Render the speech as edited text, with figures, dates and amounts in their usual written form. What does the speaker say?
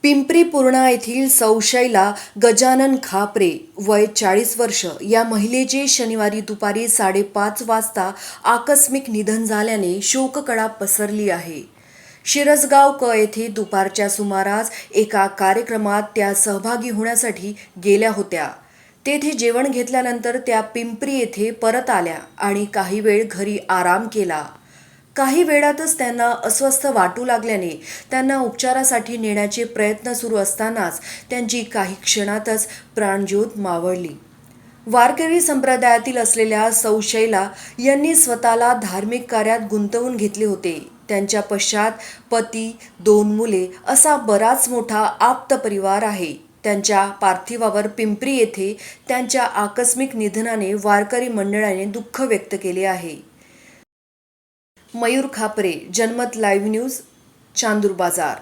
पिंपरी पूर्णा येथील सौशैला गजानन खापरे वय 40 वर्ष या महिलेचे शनिवारी दुपारी 5:30 वाजता आकस्मिक निधन झाल्याने शोककळा पसरली आहे. शिरसगाव येथे दुपारच्या सुमारास एका कार्यक्रमात त्या सहभागी होण्यासाठी गेल्या होत्या. तेथे जेवण घेतल्यानंतर त्या पिंपरी येथे परत आल्या आणि काही वेळ घरी आराम केला. काही वेळातच त्यांना अस्वस्थ वाटू लागल्याने त्यांना उपचारासाठी नेण्याचे प्रयत्न सुरू असतानाच त्यांची काही क्षणातच प्राणज्योत मावळली. वारकरी संप्रदायातील असलेल्या सौशैला यांनी स्वतःला धार्मिक कार्यात गुंतवून घेतले होते. त्यांच्या पश्चात पती, 2 मुले असा बराच मोठा आप्त परिवार आहे. त्यांच्या पार्थिवावर पिंपरी येथे त्यांच्या आकस्मिक निधनाने वारकरी मंडळाने दुःख व्यक्त केले आहे. मयूर खापरे, जनमत लाईव्ह न्यूज, चांदूर बाजार.